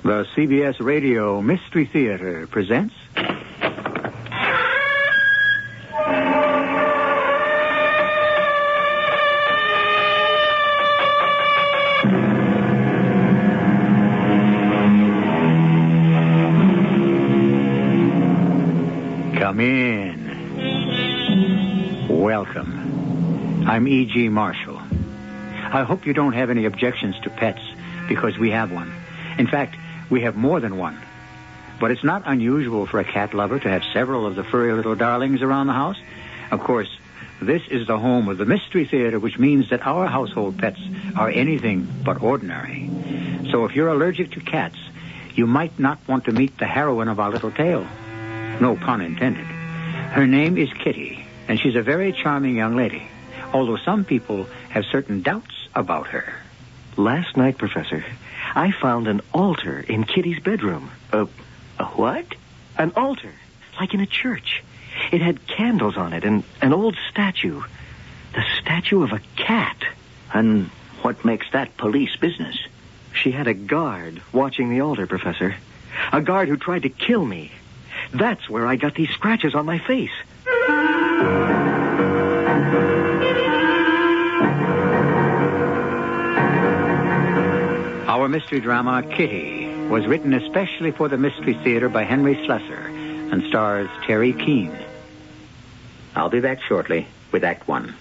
The CBS Radio Mystery Theater presents... Come in. Welcome. I'm E.G. Marshall. I hope you don't have any objections to pets, because we have one. In fact, we have more than one. But it's not unusual for a cat lover to have several of the furry little darlings around the house. Of course, this is the home of the Mystery Theater, which means that our household pets are anything but ordinary. So if you're allergic to cats, you might not want to meet the heroine of our little tale. No pun intended. Her name is Kitty, and she's a very charming young lady, although some people have certain doubts about her. Last night, Professor, I found an altar in Kitty's bedroom. A what? An altar, like in a church. It had candles on it and an old statue. The statue of a cat. And what makes that police business? She had a guard watching the altar, Professor. A guard who tried to kill me. That's where I got these scratches on my face. Our mystery drama, Kitty, was written especially for the Mystery Theater by Henry Slessor and stars Terry Keane. I'll be back shortly with Act One.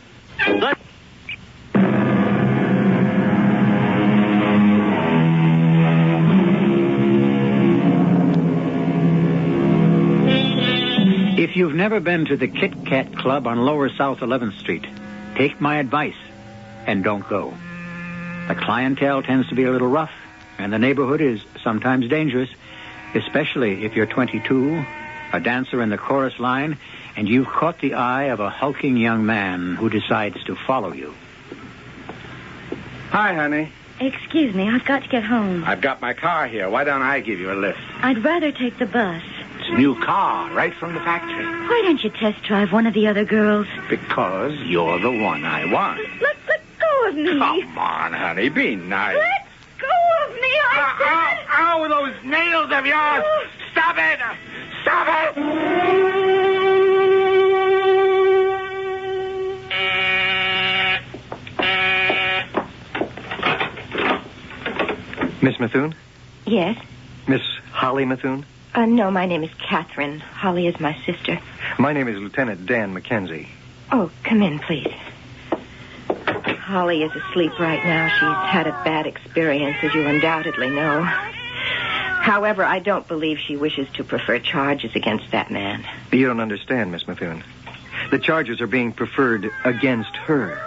If you've never been to the Kit Kat Club on Lower South 11th Street, take my advice and don't go. The clientele tends to be a little rough, and the neighborhood is sometimes dangerous, especially if you're 22, a dancer in the chorus line, and you've caught the eye of a hulking young man who decides to follow you. Hi, honey. Excuse me, I've got to get home. I've got my car here. Why don't I give you a lift? I'd rather take the bus. It's a new car, right from the factory. Why don't you test drive one of the other girls? Because you're the one I want. Let go of me. Come on, honey, be nice. Let go of me, I said. Ow, those nails of yours. Stop it. Stop it. Miss Methuen? Yes? Miss Holly Methuen? No, my name is Catherine. Holly is my sister. My name is Lieutenant Dan Mackenzie. Oh, come in, please. Holly is asleep right now. She's had a bad experience, as you undoubtedly know. However, I don't believe she wishes to prefer charges against that man. You don't understand, Miss Methuen. The charges are being preferred against her.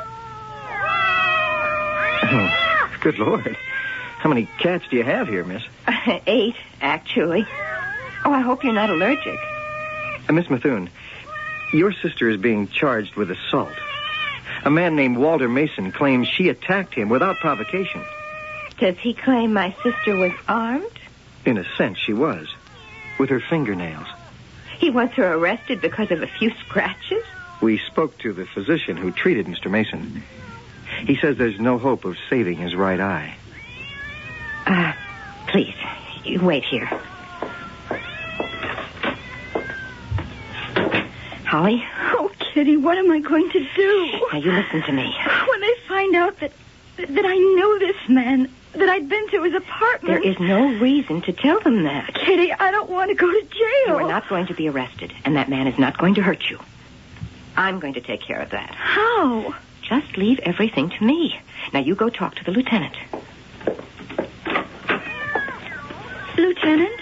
Oh, good Lord. How many cats do you have here, miss? 8, actually. Oh, I hope you're not allergic. Miss Methuen, your sister is being charged with assault. A man named Walter Mason claims she attacked him without provocation. Does he claim my sister was armed? In a sense, she was. With her fingernails. He wants her arrested because of a few scratches? We spoke to the physician who treated Mr. Mason. He says there's no hope of saving his right eye. Please, you wait here. Holly? Oh, Kitty, what am I going to do? Now, you listen to me. When they find out that I knew this man, that I'd been to his apartment... There is no reason to tell them that. Kitty, I don't want to go to jail. You are not going to be arrested, and that man is not going to hurt you. I'm going to take care of that. How? Just leave everything to me. Now, you go talk to the lieutenant. Lieutenant?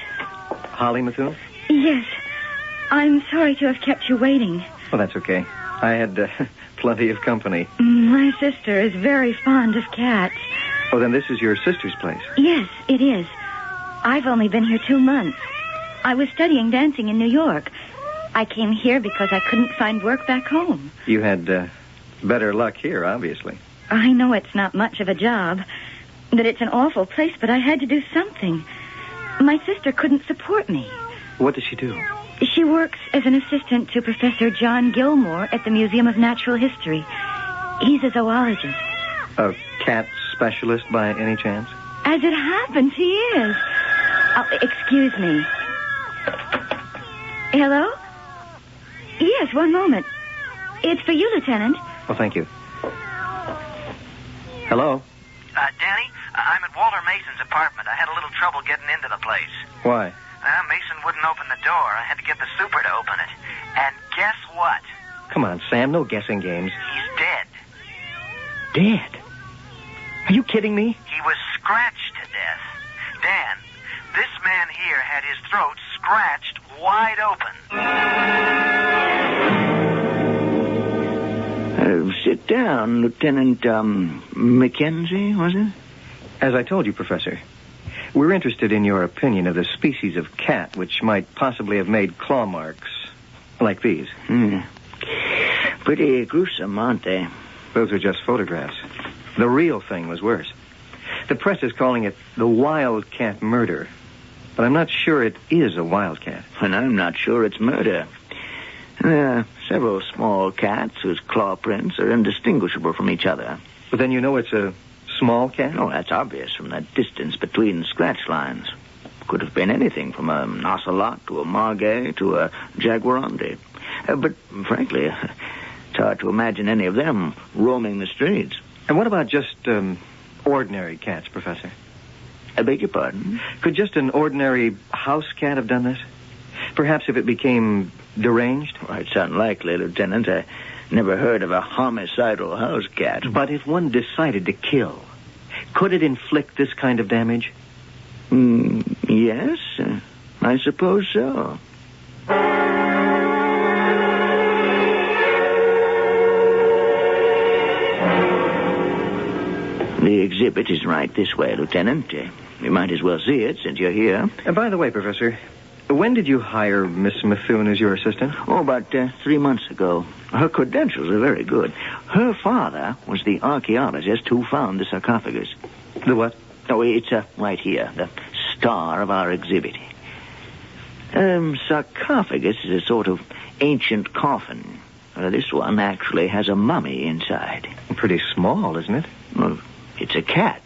Holly Methuen? Yes. I'm sorry to have kept you waiting. Well, that's okay. I had plenty of company. My sister is very fond of cats. Oh, then this is your sister's place? Yes, it is. I've only been here 2 months. I was studying dancing in New York. I came here because I couldn't find work back home. You had better luck here, obviously. I know it's not much of a job, that it's an awful place, but I had to do something. My sister couldn't support me. What does she do? She works as an assistant to Professor John Gilmore at the Museum of Natural History. He's a zoologist. A cat specialist by any chance? As it happens, he is. Excuse me. Hello? Yes, one moment. It's for you, Lieutenant. Well, thank you. Hello? Danny, I'm at Walter Mason's apartment. I had a little trouble getting into the place. Why? Mason wouldn't open the door. I had to get the super to open it. And guess what? Come on, Sam, no guessing games. He's dead. Dead? Are you kidding me? He was scratched to death. Dan, this man here had his throat scratched wide open. Sit down, Lieutenant, Mackenzie, was it? As I told you, Professor, we're interested in your opinion of the species of cat which might possibly have made claw marks like these. Pretty gruesome, aren't they? Those are just photographs. The real thing was worse. The press is calling it the wildcat murder. But I'm not sure it is a wildcat. And I'm not sure it's murder. There are several small cats whose claw prints are indistinguishable from each other. But then you know it's a small cat? Oh, that's obvious from the distance between scratch lines. Could have been anything from an ocelot to a margay to a jaguarundi. But frankly, it's hard to imagine any of them roaming the streets. And what about just ordinary cats, Professor? I beg your pardon? Could just an ordinary house cat have done this? Perhaps if it became deranged? Well, it's unlikely, Lieutenant. I never heard of a homicidal house cat. But if one decided to kill, could it inflict this kind of damage? Yes, I suppose so. The exhibit is right this way, Lieutenant. You might as well see it since you're here. By the way, Professor, when did you hire Miss Methuen as your assistant? Oh, about 3 months ago. Her credentials are very good. Her father was the archaeologist who found the sarcophagus. The what? Oh, it's right here, the star of our exhibit. Sarcophagus is a sort of ancient coffin. This one actually has a mummy inside. Pretty small, isn't it? Well, it's a cat.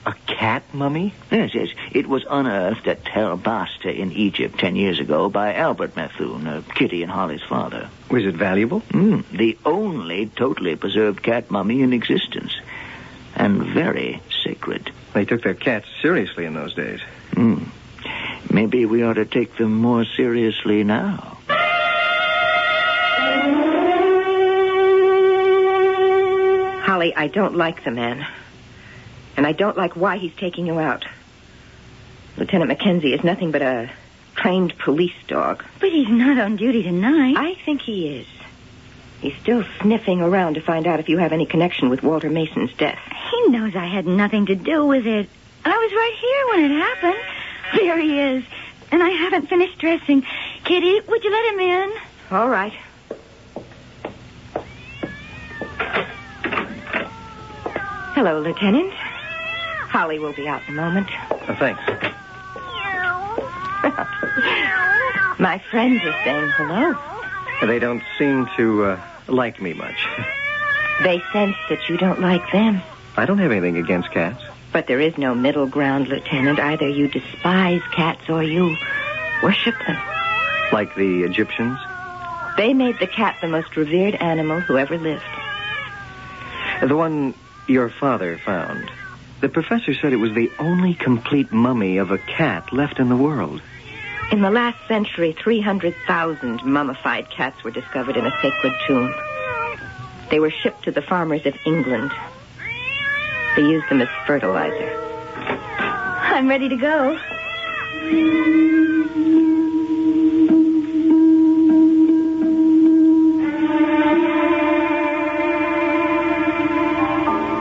A cat mummy? Yes. It was unearthed at Tel Basta in Egypt 10 years ago by Albert Methuen, Kitty and Holly's father. Was it valuable? The only totally preserved cat mummy in existence. And very sacred. They took their cats seriously in those days. Maybe we ought to take them more seriously now. Holly, I don't like the man. And I don't like why he's taking you out. Lieutenant Mackenzie is nothing but a trained police dog. But he's not on duty tonight. I think he is. He's still sniffing around to find out if you have any connection with Walter Mason's death. He knows I had nothing to do with it. I was right here when it happened. There he is. And I haven't finished dressing. Kitty, would you let him in? All right. Hello, Lieutenant. Holly will be out in a moment. Thanks. My friends are saying hello. They don't seem to like me much. They sense that you don't like them. I don't have anything against cats. But there is no middle ground, Lieutenant. Either you despise cats or you worship them. Like the Egyptians? They made the cat the most revered animal who ever lived. The one your father found. The professor said it was the only complete mummy of a cat left in the world. In the last century, 300,000 mummified cats were discovered in a sacred tomb. They were shipped to the farmers of England. They used them as fertilizer. I'm ready to go.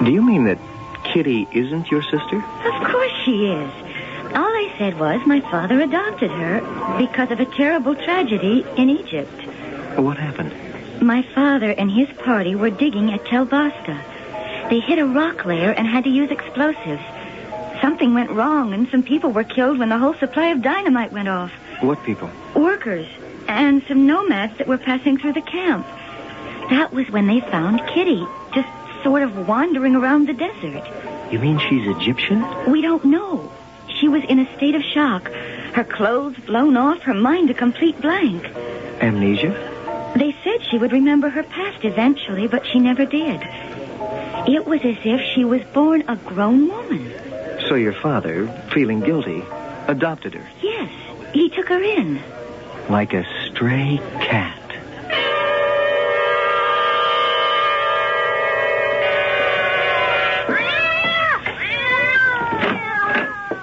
Do you mean that Kitty isn't your sister? Of course she is. All I said was my father adopted her because of a terrible tragedy in Egypt. What happened? My father and his party were digging at Tel Basta. They hit a rock layer and had to use explosives. Something went wrong, and some people were killed when the whole supply of dynamite went off. What people? Workers, and some nomads that were passing through the camp. That was when they found Kitty, just sort of wandering around the desert. You mean she's Egyptian? We don't know. She was in a state of shock. Her clothes blown off, her mind a complete blank. Amnesia? They said she would remember her past eventually, but she never did. It was as if she was born a grown woman. So your father, feeling guilty, adopted her? Yes, he took her in. Like a stray cat.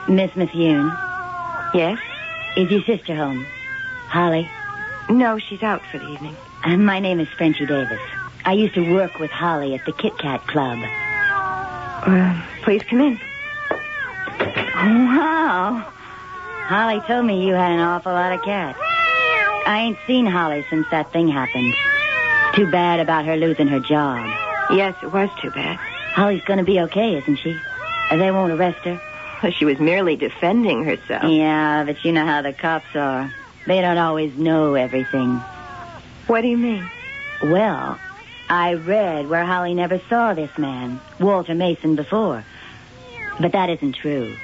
Miss Methuen, Yes? is your sister home? Holly? No, she's out for the evening. My name is Frenchie Davis. I used to work with Holly at the Kit Kat Club. Please come in. Oh, wow. Holly told me you had an awful lot of cats. I ain't seen Holly since that thing happened. Too bad about her losing her job. Yes, it was too bad. Holly's gonna be okay, isn't she? They won't arrest her. She was merely defending herself. Yeah, but you know how the cops are. They don't always know everything. What do you mean? Well, I read where Holly never saw this man, Walter Mason, before. But that isn't true.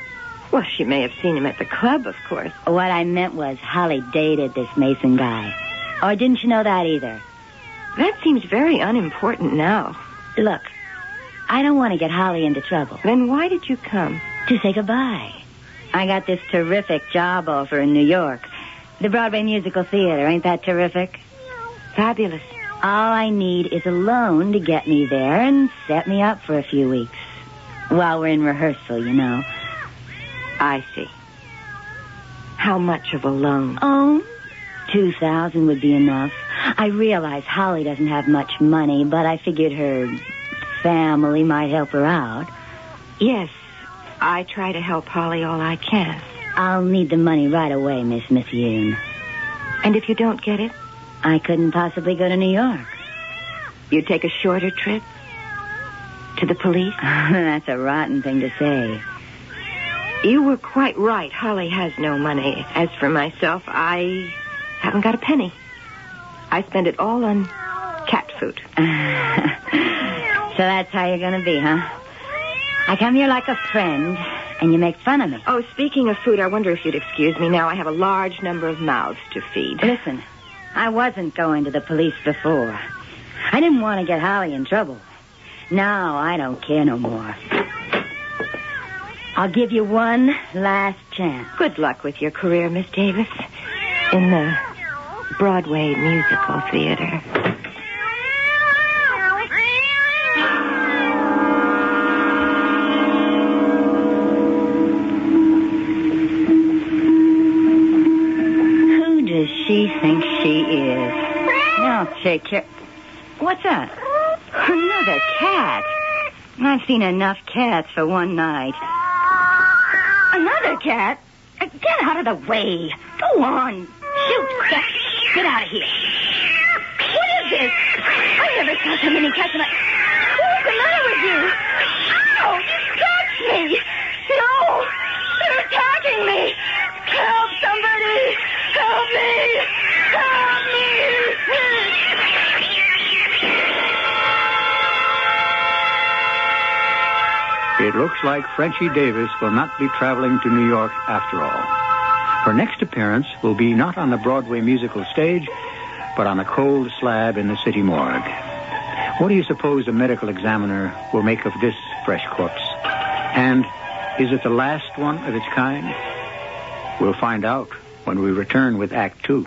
Well, she may have seen him at the club, of course. What I meant was Holly dated this Mason guy. Or didn't you know that either? That seems very unimportant now. Look, I don't want to get Holly into trouble. Then why did you come? To say goodbye. I got this terrific job offer in New York. The Broadway Musical Theater. Ain't that terrific? Fabulous. All I need is a loan to get me there and set me up for a few weeks. While we're in rehearsal, you know. I see. How much of a loan? Oh, $2,000 would be enough. I realize Holly doesn't have much money, but I figured her family might help her out. Yes, I try to help Holly all I can. I'll need the money right away, Miss Methuen. And if you don't get it? I couldn't possibly go to New York. You'd take a shorter trip? To the police? That's a rotten thing to say. You were quite right. Holly has no money. As for myself, I haven't got a penny. I spend it all on cat food. So that's how you're going to be, huh? I come here like a friend, and you make fun of me. Oh, speaking of food, I wonder if you'd excuse me now. I have a large number of mouths to feed. Listen, I wasn't going to the police before. I didn't want to get Holly in trouble. Now I don't care no more. I'll give you one last chance. Good luck with your career, Miss Davis. In the Broadway Musical Theater. Who does she think she is? Now take care. What's that? Another cat. I've seen enough cats for one night. Another cat? Get out of the way. Go on. Shoot. Get out of here. What is this? I never saw so many cats in my... What's the matter with you? Ow! You touched me. No! They're attacking me. Help somebody. Help me. Help me. It looks like Frenchie Davis will not be traveling to New York after all. Her next appearance will be not on the Broadway musical stage, but on a cold slab in the city morgue. What do you suppose the medical examiner will make of this fresh corpse? And is it the last one of its kind? We'll find out when we return with Act 2.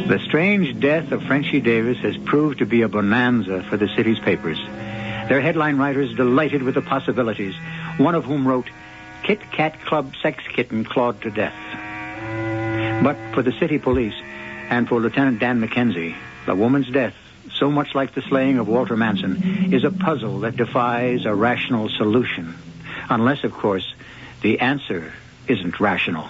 The strange death of Frenchie Davis has proved to be a bonanza for the city's papers. Their headline writers delighted with the possibilities, one of whom wrote, Kit Kat Club sex kitten clawed to death. But for the city police and for Lieutenant Dan McKenzie, the woman's death, so much like the slaying of Walter Manson, is a puzzle that defies a rational solution. Unless, of course, the answer isn't rational.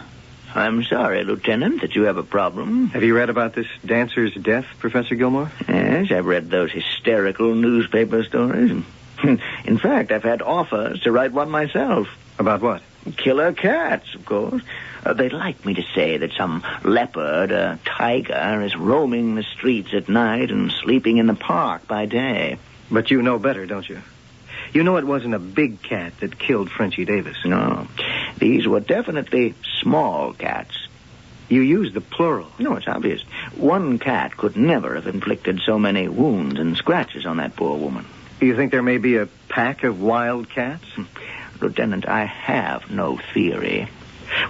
I'm sorry, Lieutenant, that you have a problem. Have you read about this dancer's death, Professor Gilmore? Yes, I've read those hysterical newspaper stories. In fact, I've had offers to write one myself. About what? Killer cats, of course. They'd like me to say that some leopard, a tiger, is roaming the streets at night and sleeping in the park by day. But you know better, don't you? You know it wasn't a big cat that killed Frenchie Davis. No. These were definitely small cats. You used the plural. No, it's obvious. One cat could never have inflicted so many wounds and scratches on that poor woman. You think there may be a pack of wild cats? Lieutenant, I have no theory.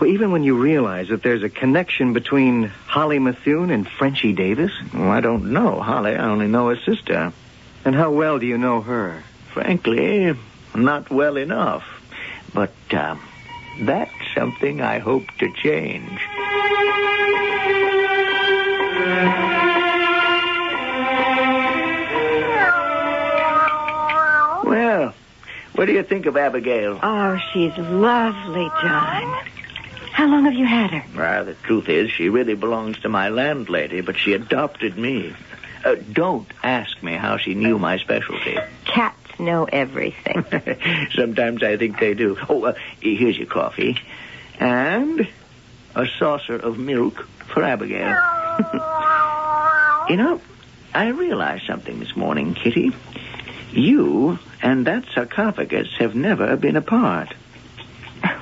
Well, even when you realize that there's a connection between Holly Methuen and Frenchie Davis? Well, I don't know Holly. I only know her sister. And how well do you know her? Frankly, not well enough. But that's something I hope to change. Well, what do you think of Abigail? Oh, she's lovely, John. How long have you had her? Well, the truth is, she really belongs to my landlady, but she adopted me. Don't ask me how she knew my specialty. Cats know everything. Sometimes I think they do. Oh, here's your coffee. And a saucer of milk for Abigail. You know, I realized something this morning, Kitty. You and that sarcophagus have never been apart.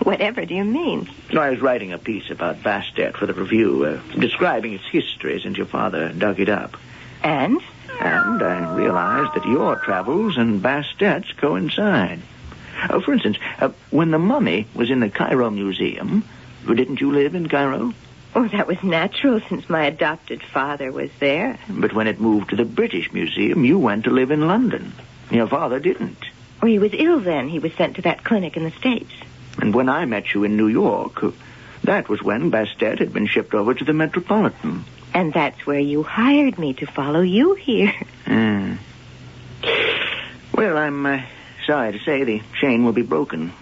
Whatever do you mean? I was writing a piece about Bastet for the Review, describing its history since your father dug it up. And? And I realized that your travels and Bastet's coincide. For instance, when the mummy was in the Cairo Museum, didn't you live in Cairo? Oh, that was natural since my adopted father was there. But when it moved to the British Museum, you went to live in London. Your father didn't. Oh, he was ill then. He was sent to that clinic in the States. And when I met you in New York, that was when Bastet had been shipped over to the Metropolitan. And that's where you hired me to follow you here. Well, I'm sorry to say the chain will be broken.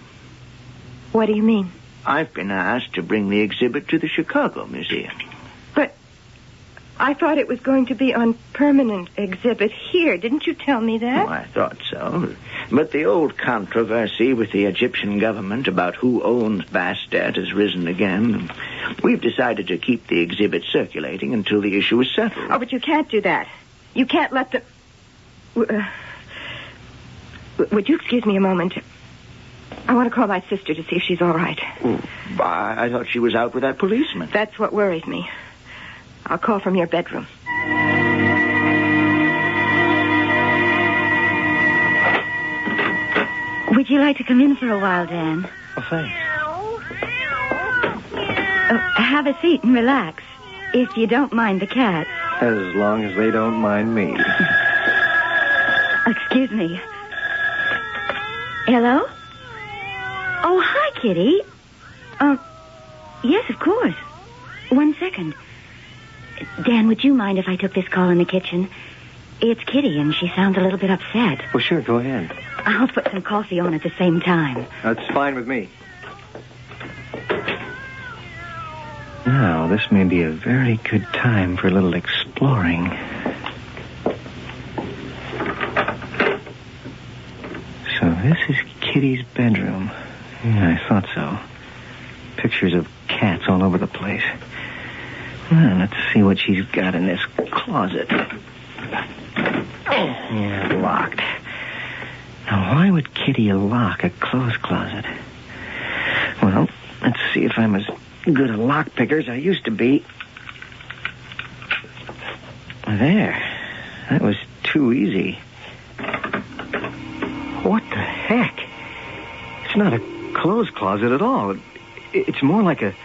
What do you mean? I've been asked to bring the exhibit to the Chicago Museum. But I thought it was going to be on permanent exhibit here. Didn't you tell me that? Oh, I thought so. But the old controversy with the Egyptian government about who owns Bastet has risen again. We've decided to keep the exhibit circulating until the issue is settled. Oh, but you can't do that. You can't let the... would you excuse me a moment? I want to call my sister to see if she's all right. Oh, I thought she was out with that policeman. That's what worries me. I'll call from your bedroom. Would you like to come in for a while, Dan? Oh, thanks. Have a seat and relax. If you don't mind the cats. As long as they don't mind me. Excuse me. Hello? Oh, hi, Kitty. Yes, of course. 1 second. Dan, would you mind if I took this call in the kitchen? It's Kitty, and she sounds a little bit upset. Well, sure, go ahead. I'll put some coffee on at the same time. That's fine with me. Now, this may be a very good time for a little exploring. So this is Kitty's bedroom. Yeah, I thought so. Pictures of cats all over the place. Well, let's see what she's got in this closet. Yeah, locked. Now, why would Kitty lock a clothes closet? Well, let's see if I'm as good a lock picker as I used to be. There. That was too easy. What the heck? It's not a clothes closet at all. It's more like an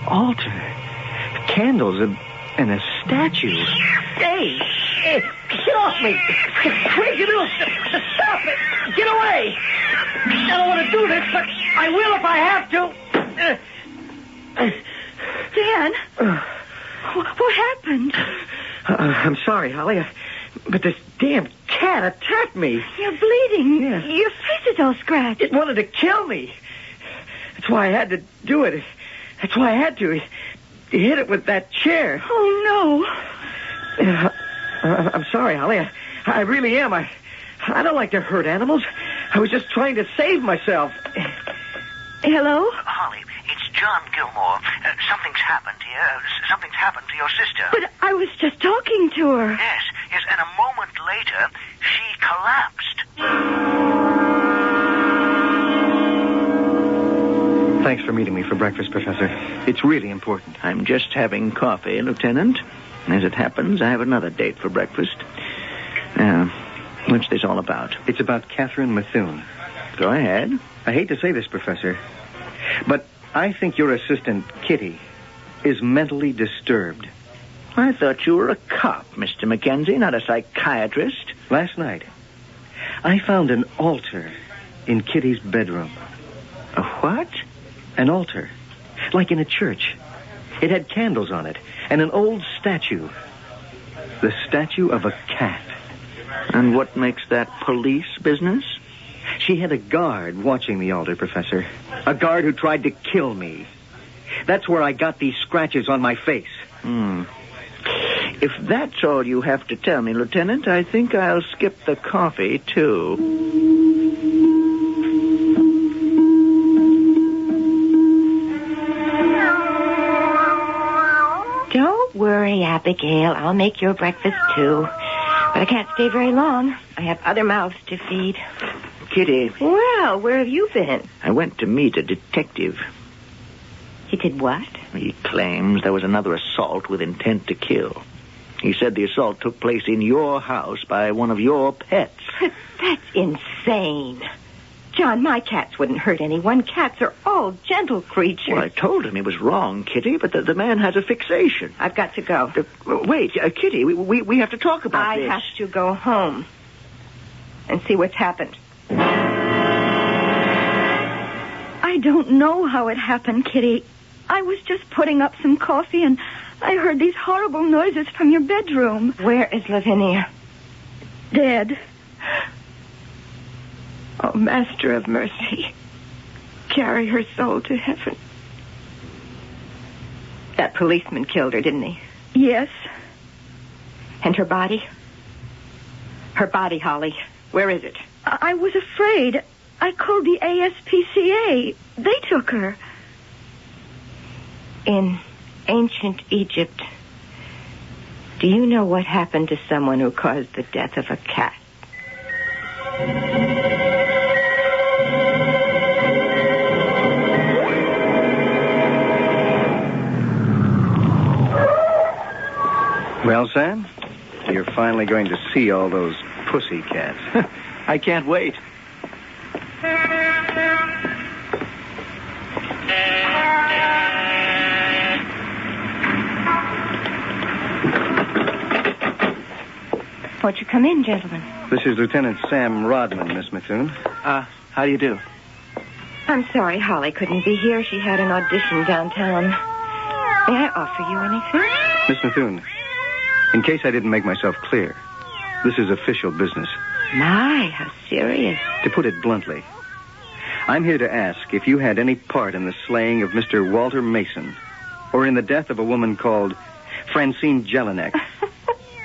altar. Candles and a statue. Hey, get off me! Quick, you little... Stop it! Get away! I don't want to do this, but I will if I have to. Dan? What happened? I'm sorry, Holly, but this damn cat attacked me. You're bleeding. Yeah. Your face is all scratched. It wanted to kill me. That's why I had to do it. That's why I had to. He hit it with that chair. Oh, no. I'm sorry, Holly. I really am. I don't like to hurt animals. I was just trying to save myself. Hello? Holly, it's John Gilmore. Something's happened here. Something's happened to your sister. But I was just talking to her. Yes, and a moment later, she collapsed. Thanks for meeting me for breakfast, Professor. It's really important. I'm just having coffee, Lieutenant. As it happens, I have another date for breakfast. What's this all about? It's about Catherine Methuen. Go ahead. I hate to say this, Professor, but I think your assistant, Kitty, is mentally disturbed. I thought you were a cop, Mr. Mackenzie, not a psychiatrist. Last night, I found an altar in Kitty's bedroom. A what? An altar, like in a church. It had candles on it and an old statue. The statue of a cat. And what makes that police business? She had a guard watching the altar, Professor. A guard who tried to kill me. That's where I got these scratches on my face. If that's all you have to tell me, Lieutenant, I think I'll skip the coffee, too. Don't worry, Abigail. I'll make your breakfast, too. But I can't stay very long. I have other mouths to feed. Kitty. Well, where have you been? I went to meet a detective. He did what? He claims there was another assault with intent to kill. He said the assault took place in your house by one of your pets. That's insane. John, my cats wouldn't hurt anyone. Cats are all gentle creatures. Well, I told him he was wrong, Kitty, but the man has a fixation. I've got to go. Wait, Kitty, we have to talk about this. I have to go home and see what's happened. I don't know how it happened, Kitty. I was just putting up some coffee and I heard these horrible noises from your bedroom. Where is Lavinia? Dead. Oh, Master of Mercy, carry her soul to heaven. That policeman killed her, didn't he? Yes. And her body? Her body, Holly. Where is it? I was afraid. I called the ASPCA. They took her. In ancient Egypt, do you know what happened to someone who caused the death of a cat? Well, Sam, you're finally going to see all those pussy cats. I can't wait. Won't you come in, gentlemen? This is Lieutenant Sam Rodman, Miss Methuen. How do you do? I'm sorry Holly couldn't be here. She had an audition downtown. May I offer you anything? Miss Methuen, in case I didn't make myself clear, this is official business. My, how serious. To put it bluntly, I'm here to ask if you had any part in the slaying of Mr. Walter Mason or in the death of a woman called Francine Jelinek,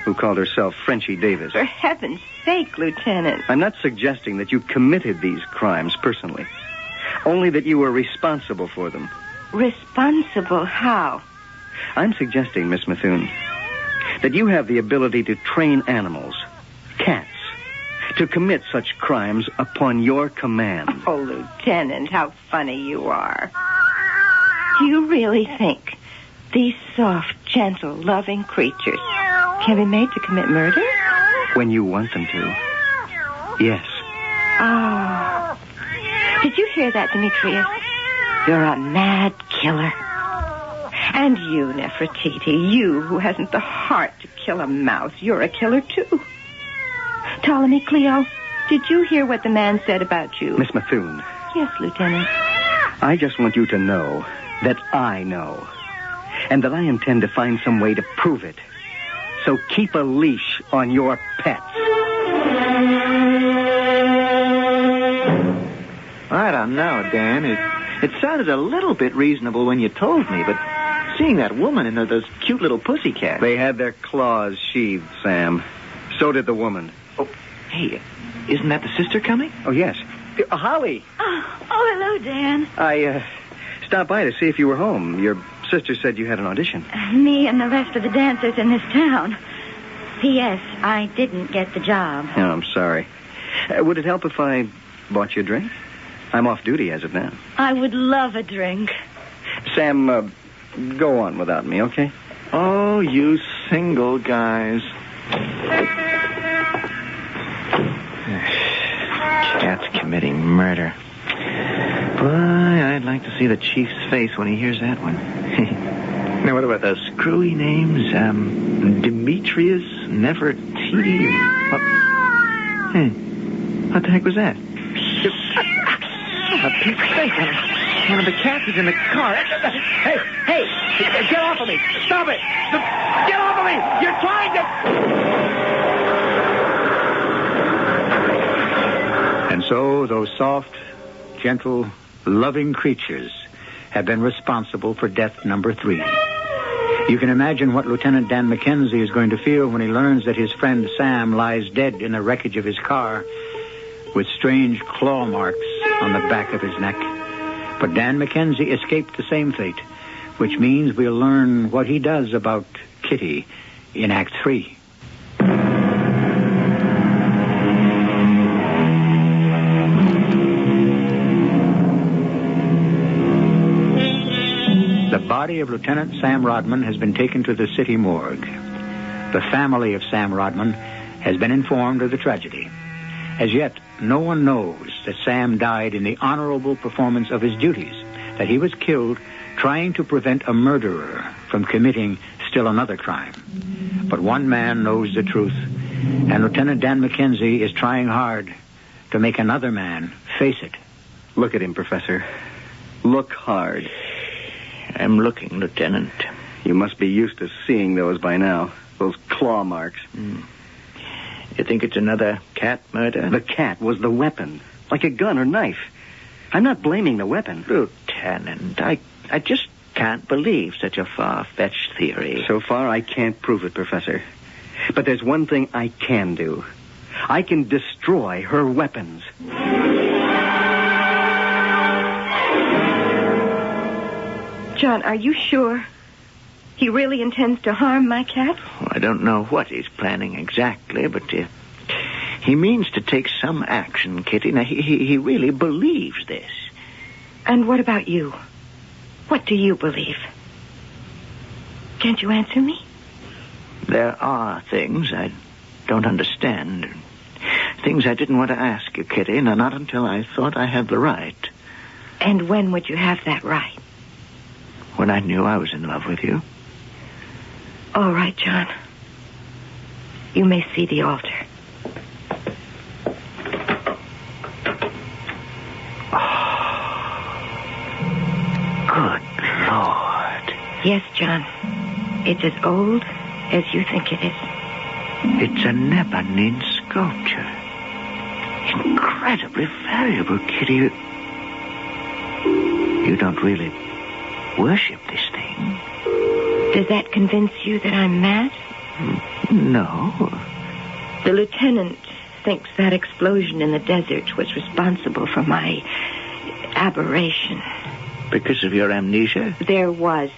who called herself Frenchie Davis. For heaven's sake, Lieutenant. I'm not suggesting that you committed these crimes personally, only that you were responsible for them. Responsible how? I'm suggesting, Miss Methuen, that you have the ability to train animals, cats, to commit such crimes upon your command. Oh, Lieutenant, how funny you are. Do you really think these soft, gentle, loving creatures can be made to commit murder? When you want them to. Yes. Oh. Did you hear that, Demetrius? You're a mad killer. And you, Nefertiti, you who hasn't the heart to kill a mouse, you're a killer too. Ptolemy Cleo, did you hear what the man said about you? Miss Methuen. Yes, Lieutenant. I just want you to know that I know, and that I intend to find some way to prove it. So keep a leash on your pets. I don't know, Dan. It sounded a little bit reasonable when you told me, but seeing that woman and those cute little pussycats. They had their claws sheathed, Sam. So did the woman. Oh, hey, isn't that the sister coming? Oh, yes. Holly. Oh, hello, Dan. I stopped by to see if you were home. Your sister said you had an audition. Me and the rest of the dancers in this town. P.S. I didn't get the job. Oh, I'm sorry. Would it help if I bought you a drink? I'm off duty as of now. I would love a drink. Sam, go on without me, okay? Oh, you single guys. Cat's committing murder. Boy, I'd like to see the chief's face when he hears that one. Now, what about those screwy names? Demetrius, Nefertiti. What the heck was that? A piece of steak. One of the cats is in the car. Hey, get off of me. Stop it. Get off of me. You're trying to... And so those soft, gentle, loving creatures have been responsible for death number 3. You can imagine what Lieutenant Dan Mackenzie is going to feel when he learns that his friend Sam lies dead in the wreckage of his car with strange claw marks on the back of his neck. But Dan Mackenzie escaped the same fate, which means we'll learn what he does about Kitty in Act 3. The body of Lieutenant Sam Rodman has been taken to the city morgue. The family of Sam Rodman has been informed of the tragedy. As yet, no one knows that Sam died in the honorable performance of his duties, that he was killed trying to prevent a murderer from committing still another crime. But one man knows the truth, and Lieutenant Dan Mackenzie is trying hard to make another man face it. Look at him, Professor. Look hard. I'm looking, Lieutenant. You must be used to seeing those by now. Those claw marks. You think it's another cat murder? The cat was the weapon. Like a gun or knife. I'm not blaming the weapon. Lieutenant, I just can't believe such a far-fetched theory. So far, I can't prove it, Professor. But there's one thing I can do. I can destroy her weapons. John, are you sure he really intends to harm my cat? Well, I don't know what he's planning exactly, but he means to take some action, Kitty. Now, he really believes this. And what about you? What do you believe? Can't you answer me? There are things I don't understand. Things I didn't want to ask you, Kitty, not until I thought I had the right. And when would you have that right? When I knew I was in love with you. All right, John. You may see the altar. Good Lord. Yes, John. It's as old as you think it is. It's a Nebanine sculpture. Incredibly valuable, Kitty. You don't really worship this thing. Does that convince you that I'm mad? No. The lieutenant thinks that explosion in the desert was responsible for my aberration. Because of your amnesia? There was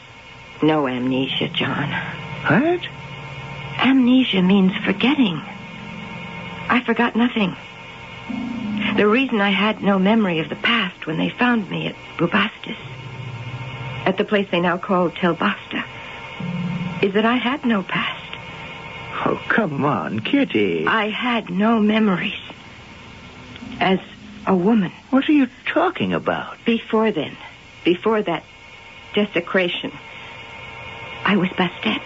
no amnesia, John. What? Amnesia means forgetting. I forgot nothing. The reason I had no memory of the past when they found me at Bubastis, at the place they now call Tel Basta, is that I had no past. Oh, come on, Kitty. I had no memories. As a woman. What are you talking about? Before then, before that desecration, I was Bastet.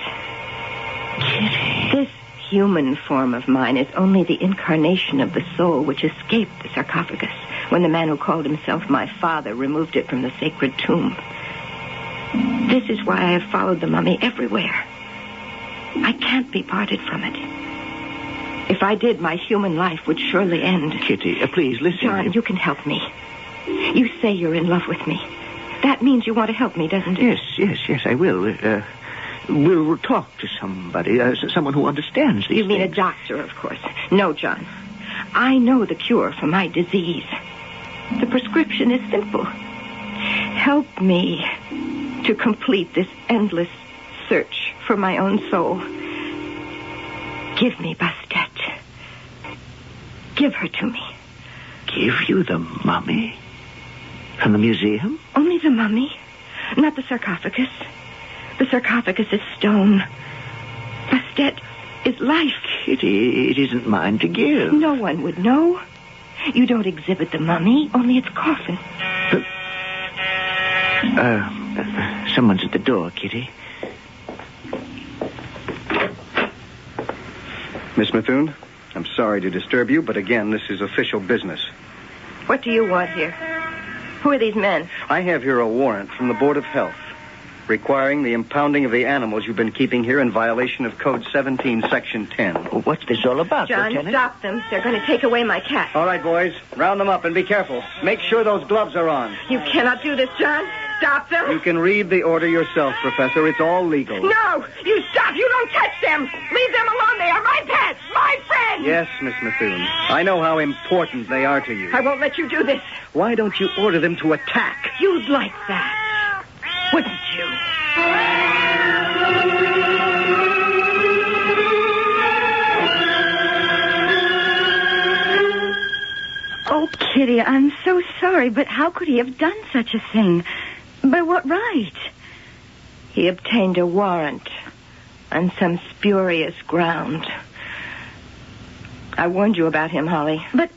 Kitty. This human form of mine is only the incarnation of the soul which escaped the sarcophagus when the man who called himself my father removed it from the sacred tomb. This is why I have followed the mummy everywhere. I can't be parted from it. If I did, my human life would surely end. Kitty, please listen. John, you can help me. You say you're in love with me. That means you want to help me, doesn't it? Yes, I will. We'll talk to somebody, someone who understands these You mean things. a doctor, of course. No, John. I know the cure for my disease. The prescription is simple. Help me to complete this endless search for my own soul. Give me Bastet. Give her to me. Give you the mummy? From the museum? Only the mummy, not the sarcophagus. The sarcophagus is stone. Bastet is life. Kitty, it isn't mine to give. No one would know. You don't exhibit the mummy, only its coffin. Someone's at the door, Kitty. Miss Methune, I'm sorry to disturb you, but again, this is official business. What do you want here? Who are these men? I have here a warrant from the Board of Health requiring the impounding of the animals you've been keeping here in violation of Code 17, Section 10. Well, what's this all about, John, Lieutenant? stop them. They're going to take away my cat. All right, boys, round them up and be careful. Make sure those gloves are on. You cannot do this, John. Stop them. You can read the order yourself, Professor. It's all legal. No, you stop. You don't touch them. Leave them alone. They are my pets, my friends. Yes, Miss Methune. I know how important they are to you. I won't let you do this. Why don't you order them to attack? You'd like that, wouldn't you? Oh, Kitty, I'm so sorry, but how could he have done such a thing? By what right? He obtained a warrant on some spurious ground. I warned you about him, Holly. But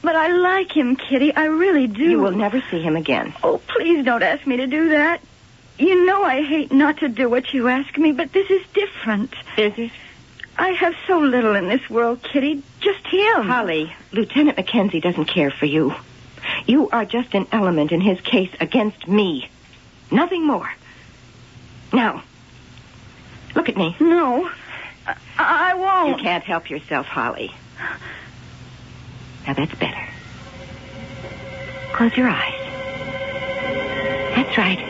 I like him, Kitty. I really do. You will never see him again. Oh, please don't ask me to do that. You know I hate not to do what you ask me, but this is different. Is it? I have so little in this world, Kitty. Just him. Holly, Lieutenant Mackenzie doesn't care for you. You are just an element in his case against me. Nothing more. Now, look at me. No, I won't. You can't help yourself, Holly. Now, that's better. Close your eyes. That's right.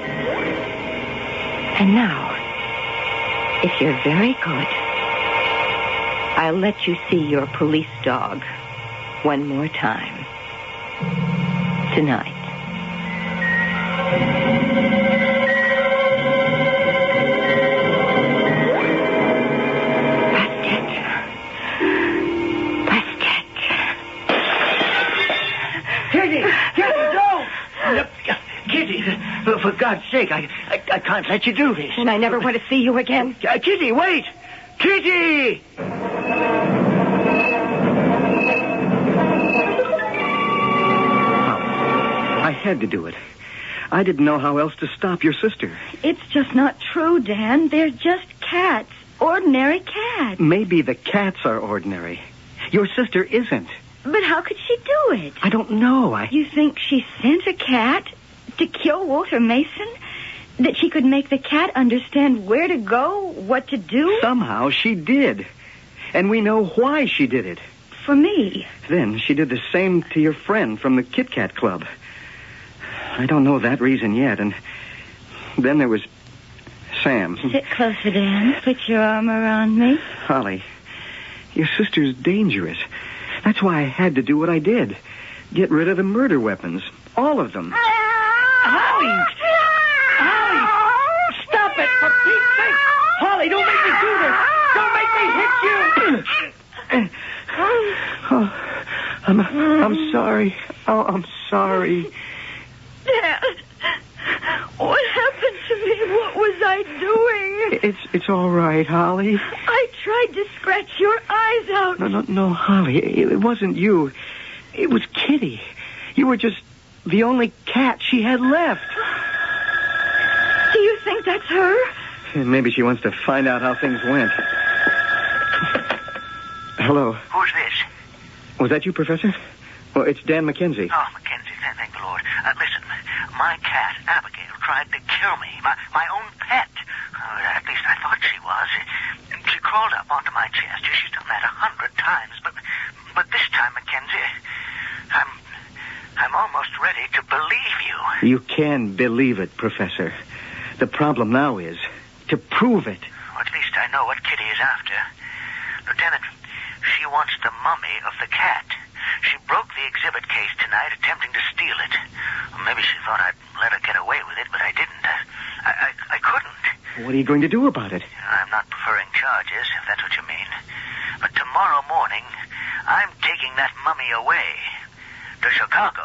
And now, if you're very good, I'll let you see your police dog one more time. Tonight. For God's sake, I can't let you do this. And I never want to see you again. Kitty, wait! Kitty! I had to do it. I didn't know how else to stop your sister. It's just not true, Dan. They're just cats. Ordinary cats. Maybe the cats are ordinary. Your sister isn't. But how could she do it? I don't know. You think she sent a cat to kill Walter Mason? That she could make the cat understand where to go, what to do? Somehow she did. And we know why she did it. For me. Then she did the same to your friend from the Kit Kat Club. I don't know that reason yet. And then there was Sam. Sit closer, Dan. Put your arm around me. Holly, your sister's dangerous. That's why I had to do what I did. Get rid of the murder weapons. All of them. Holly! Holly! Stop it, for Pete's sake! Holly, don't make me do this! Don't make me hit you! I'm sorry. Oh, I'm sorry. Dad, what happened to me? What was I doing? It's all right, Holly. I tried to scratch your eyes out. No, Holly. It wasn't you. It was Kitty. You were just the only cat she had left. Do you think that's her? Maybe she wants to find out how things went. Hello. Who's this? Was that you, Professor? Well, it's Dan Mackenzie. Oh, Mackenzie, thank the Lord. Listen, my cat, Abigail, tried to kill me. My own pet. At least I thought she was. She crawled up onto my chest. She's done that 100 times. But this time, Mackenzie, I'm almost ready to believe you. You can believe it, Professor. The problem now is to prove it. Or at least I know what Kitty is after. Lieutenant, she wants the mummy of the cat. She broke the exhibit case tonight attempting to steal it. Maybe she thought I'd let her get away with it, but I didn't. I couldn't. What are you going to do about it? I'm not preferring charges, if that's what you mean. But tomorrow morning, I'm taking that mummy away to Chicago.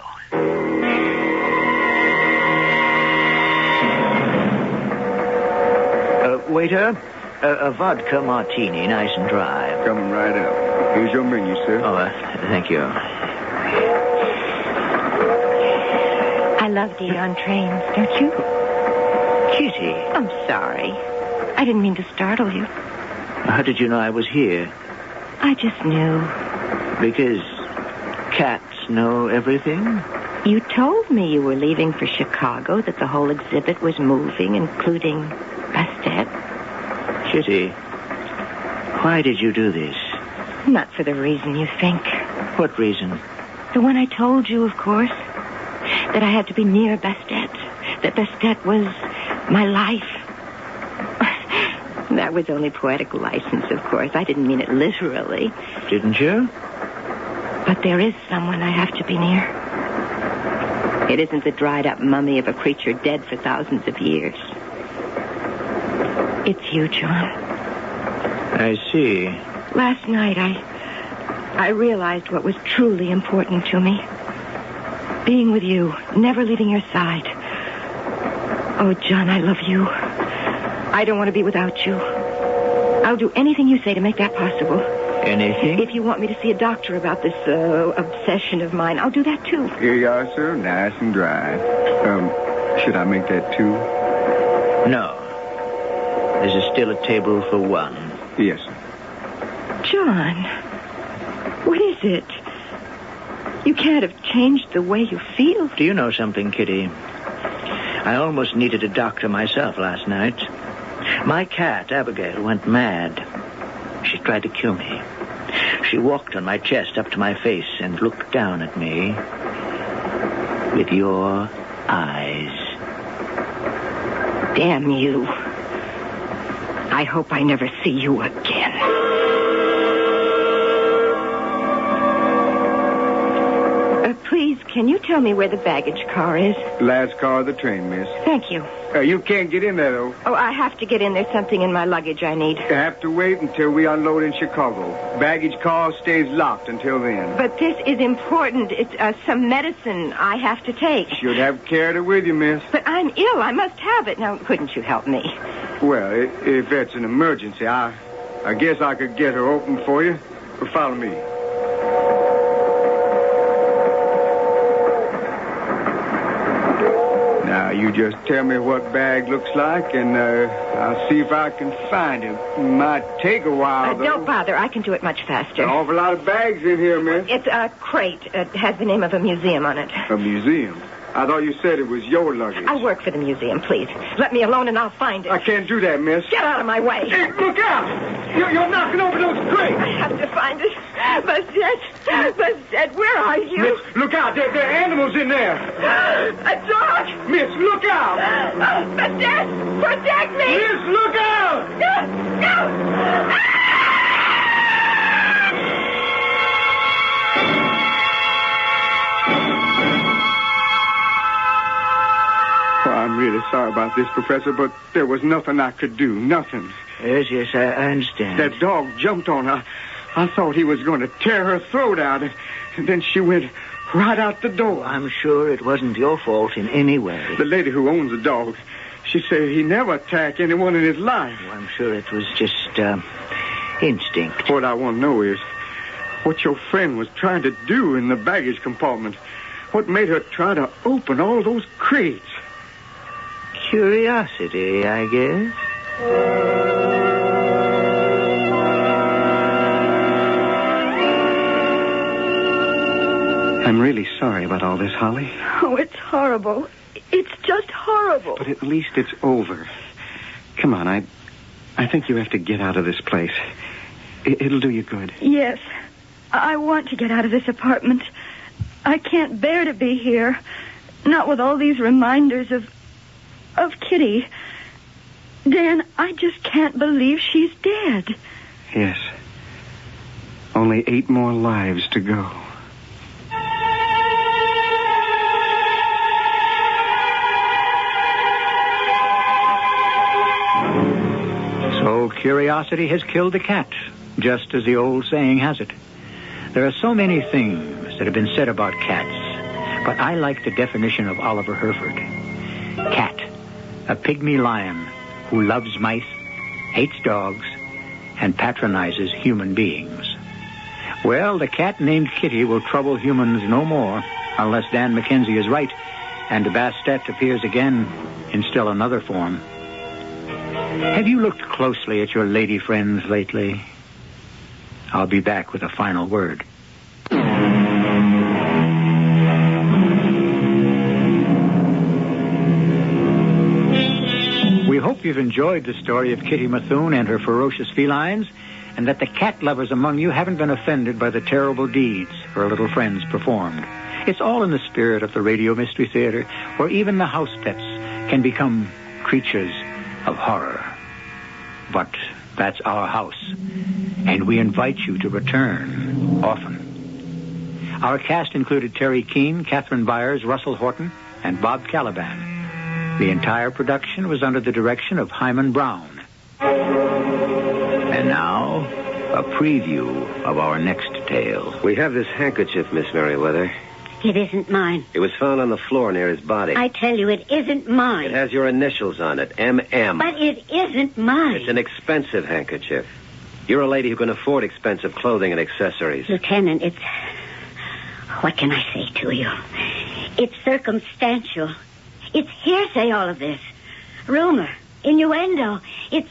Waiter, a vodka martini, nice and dry. Coming right up. Here's your menu, sir. Oh, thank you. I love Dion trains, don't you? Kitty, I'm sorry. I didn't mean to startle you. how did you know I was here? I just knew. Because cats know everything? You told me you were leaving for Chicago, that the whole exhibit was moving, including Bastet. Kitty, why did you do this? Not for the reason you think. What reason? The one I told you, of course. That I had to be near Bastet. That Bastet was my life. That was only poetic license, of course. I didn't mean it literally. Didn't you? But there is someone I have to be near. It isn't the dried-up mummy of a creature dead for thousands of years. It's you, John. I see. Last night, I realized what was truly important to me. Being with you, never leaving your side. Oh, John, I love you. I don't want to be without you. I'll do anything you say to make that possible. Anything? If you want me to see a doctor about this obsession of mine, I'll do that, too. Here you are, sir. Nice and dry. Should I make that two? No. There's still a table for one. Yes, sir. John, what is it? You can't have changed the way you feel. Do you know something, Kitty? I almost needed a doctor myself last night. My cat, Abigail, went mad. She tried to kill me. She walked on my chest up to my face and looked down at me with your eyes. Damn you. I hope I never see you again. Please, can you tell me where the baggage car is? Last car of the train, miss. Thank you. You can't get in there, though. Oh, I have to get in. There's something in my luggage I need. You have to wait until we unload in Chicago. Baggage car stays locked until then. But this is important. It's some medicine I have to take. Should have carried it with you, miss. But I'm ill. I must have it. Now, couldn't you help me? Well, if that's an emergency, I guess I could get her open for you. Follow me. Now, you just tell me what bag looks like, and I'll see if I can find it. Might take a while, though. Don't bother. I can do it much faster. An awful lot of bags in here, miss. It's a crate. It has the name of a museum on it. A museum? I thought you said it was your luggage. I work for the museum, please. Let me alone and I'll find it. I can't do that, miss. Get out of my way. Hey, look out! You're knocking over those crates. I have to find it. Bastet, where are you? Miss, look out. There are animals in there. A dog. Miss, look out. Bastet, protect me. Miss, look out. No. I'm really sorry about this, Professor, but there was nothing I could do. Nothing. Yes, I understand. That dog jumped on her. I thought he was going to tear her throat out, and then she went right out the door. I'm sure it wasn't your fault in any way. The lady who owns the dog, she said he never attacked anyone in his life. Well, I'm sure it was just instinct. What I want to know is what your friend was trying to do in the baggage compartment. What made her try to open all those crates? Curiosity, I guess. I'm really sorry about all this, Holly. Oh, it's horrible. It's just horrible. But at least it's over. Come on, I think you have to get out of this place. It'll do you good. Yes. I want to get out of this apartment. I can't bear to be here. Not with all these reminders of Kitty. Dan, I just can't believe she's dead. Yes. Only 8 more lives to go. curiosity has killed the cat, just as the old saying has it. There are so many things that have been said about cats, but I like the definition of Oliver Herford. Cat, a pygmy lion who loves mice, hates dogs, and patronizes human beings. Well, the cat named Kitty will trouble humans no more, unless Dan Mackenzie is right, and Bastet appears again in still another form. Have you looked closely at your lady friends lately? I'll be back with a final word. We hope you've enjoyed the story of Kitty Methuen and her ferocious felines, and that the cat lovers among you haven't been offended by the terrible deeds her little friends performed. It's all in the spirit of the Radio Mystery Theater, where even the house pets can become creatures of horror. But that's our house, and we invite you to return often. Our cast included Terry Keane, Catherine Byers, Russell Horton, and Bob Caliban. The entire production was under the direction of Hyman Brown. And now, a preview of our next tale. We have this handkerchief, Miss Merriweather. It isn't mine. It was found on the floor near his body. I tell you, it isn't mine. It has your initials on it, M.M. But it isn't mine. It's an expensive handkerchief. You're a lady who can afford expensive clothing and accessories. Lieutenant, it's... What can I say to you? It's circumstantial. It's hearsay, all of this. Rumor, innuendo. It's...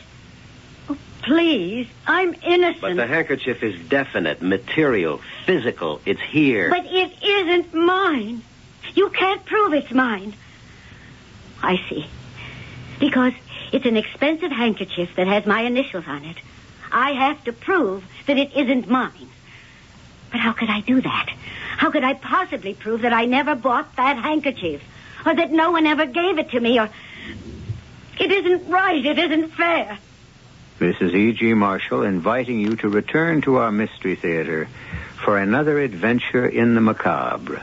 Oh, please, I'm innocent. But the handkerchief is definite, material, physical. It's here. But it isn't mine. You can't prove it's mine. I see. Because it's an expensive handkerchief that has my initials on it. I have to prove that it isn't mine. But how could I do that? How could I possibly prove that I never bought that handkerchief? Or that no one ever gave it to me? Or... It isn't right. It isn't fair. This is E.G. Marshall inviting you to return to our Mystery Theater for another adventure in the macabre.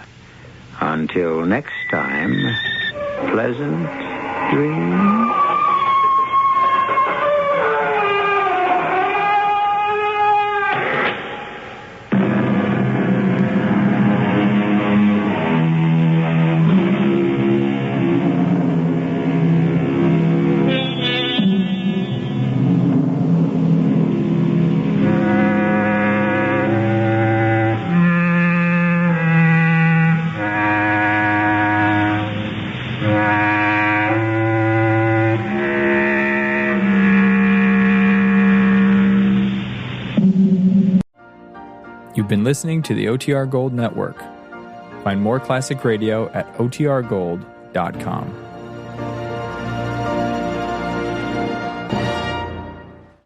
Until next time, pleasant dreams. You've been listening to the OTR Gold Network. Find more classic radio at otrgold.com.